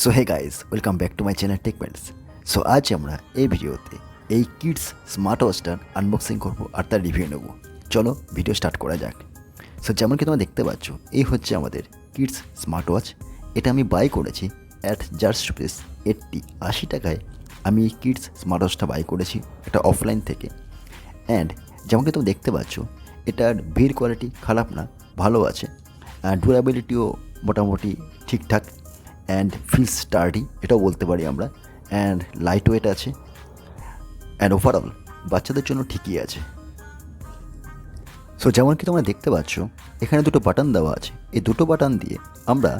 So hey guys, welcome back to my channel Techments. So আজ আমরা এই ভিডিওতে এই কিডস স্মার্ট ওয়াচটার আনবক্সিং করবো আর তার রিভিউ নেব। চলো ভিডিও স্টার্ট করা যাক। সো যেমন কি তোমরা দেখতে পাচ্ছ, এই হচ্ছে আমাদের কিডস স্মার্ট ওয়াচ। এটা আমি বাই করেছি অ্যাট জাস্ট রুপিস 80 টাকায়। আমি এই কিডস স্মার্ট ওয়াচটা বাই করেছি এটা অফলাইন থেকে। অ্যান্ড যেমন কি তোমরা দেখতে পাচ্ছ, এটার বিল্ড কোয়ালিটি খারাপ না, ভালো আছে। ডিউরেবিলিটিও মোটামুটি ঠিকঠাক। অ্যান্ড ফিল স্টার্ডি এটাও বলতে পারি আমরা। অ্যান্ড লাইট ওয়েট আছে। অ্যান্ড ওভারঅল বাচ্চাদের জন্য ঠিকই আছে। সো যেমন কি তোমরা দেখতে পাচ্ছ, এখানে দুটো বাটন দেওয়া আছে। এই দুটো বাটন দিয়ে আমরা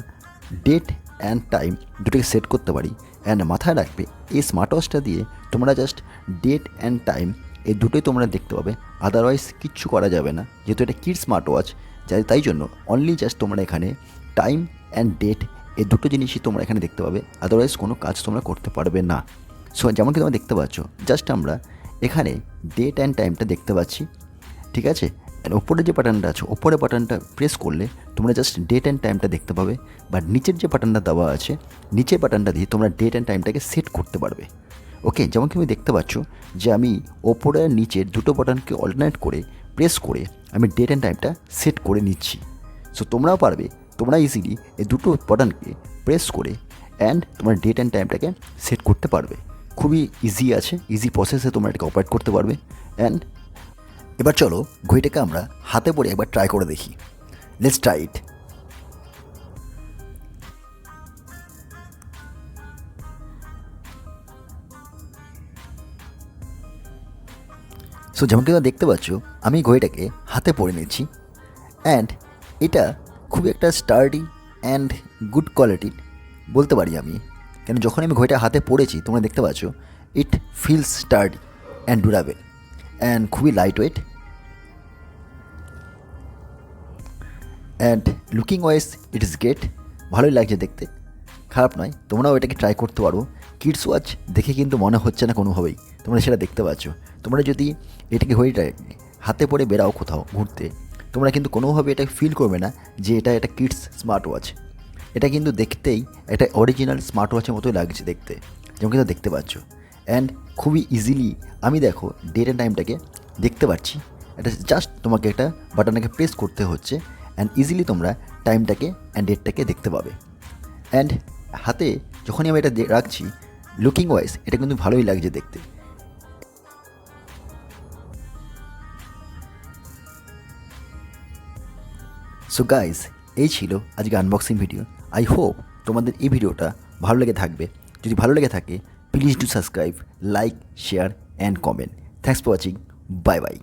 ডেট অ্যান্ড টাইম দুটোকে সেট করতে পারি। অ্যান্ড মাথায় রাখবে, এই স্মার্ট ওয়াচটা দিয়ে তোমরা জাস্ট ডেট অ্যান্ড টাইম এই দুটোই তোমরা দেখতে পাবে, আদারওয়াইজ কিচ্ছু করা যাবে না। যেহেতু এটা কিড স্মার্ট ওয়াচ, তাই জন্য অনলি জাস্ট তোমরা এখানে টাইম অ্যান্ড ডেট এই দুটো জিনিসই তোমরা এখানে দেখতে পাবে, আদারওয়াইজ কোনো কাজ তোমরা করতে পারবে না। সো যেমন কি তোমরা দেখতে পাচ্ছ, জাস্ট আমরা এখানে ডেট অ্যান্ড টাইমটা দেখতে পাচ্ছি, ঠিক আছে। ওপরে যে বাটনটা আছে, ওপরে বাটনটা প্রেস করলে তোমরা জাস্ট ডেট অ্যান্ড টাইমটা দেখতে পাবে। বাট নিচের যে বাটনটা দেওয়া আছে, নিচের বাটনটা দিয়ে তোমরা ডেট অ্যান্ড টাইমটাকে সেট করতে পারবে। ওকে, যেমন কি তুমি দেখতে পাচ্ছ যে আমি ওপরে আর নিচের দুটো বাটনকে অল্টারনেট করে প্রেস করে আমি ডেট অ্যান্ড টাইমটা সেট করে নিচ্ছি। সো তোমরাও পারবে, তোমরা ইজিলি এই দুটো বাটনকে প্রেস করে অ্যান্ড তোমার ডেট অ্যান্ড টাইমটাকে সেট করতে পারবে। খুবই ইজি আছে, ইজি প্রসেসে তোমরা এটাকে অপারেট করতে পারবে। অ্যান্ড এবার চলো ঘড়িটাকে আমরা হাতে পরে একবার ট্রাই করে দেখি। Let's try it. সো যেমন কি তোমরা দেখতে পাচ্ছ, আমি ঘড়িটাকে হাতে পরে নিচ্ছি। অ্যান্ড এটা খুবই একটা স্টার্ডি অ্যান্ড গুড কোয়ালিটির বলতে পারি আমি। কেন যখন আমি ঘড়িটা হাতে পড়েছি, তোমরা দেখতে পাচ্ছ it feels sturdy and durable and খুবই lightweight. And looking wise it is great, ভালোই লাগছে দেখতে, খারাপ নয়। তোমরাও এটাকে ট্রাই করতে পারো। কিডস ওয়াচ দেখে কিন্তু মনে হচ্ছে না কোনোভাবেই, তোমরা সেটা দেখতে পাচ্ছ। তোমরা যদি এটাকে হাতে পরে বেরাও কোথাও ঘুরতে, তোমরা কিন্তু কোনোভাবে এটা ফিল করবে না যে এটা কিডস স্মার্ট ওয়াচ। এটা কিন্তু দেখতেই একটা অরিজিনাল স্মার্ট ওয়াচের মতোই লাগছে দেখতে, যেমন কিন্তু দেখতে পাচ্ছ। অ্যান্ড খুবই ইজিলি আমি দেখো ডেট অ্যান্ড টাইমটাকে দেখতে পাচ্ছি। এটা জাস্ট তোমাকে একটা বাটনটাকে প্রেস করতে হচ্ছে অ্যান্ড ইজিলি তোমরা টাইমটাকে অ্যান্ড ডেটটাকে দেখতে পাবে। অ্যান্ড হাতে যখনই আমি এটা রাখছি, লুকিং ওয়াইজ এটা কিন্তু ভালোই লাগছে দেখতে। সো গাইস, এই ছিল আজকে আনবক্সিং ভিডিও। আই হোপ তোমাদের এই ভিডিওটা ভালো লেগে থাকবে। যদি ভালো লেগে থাকে, please do subscribe, like, share and comment. Thanks for watching. Bye bye.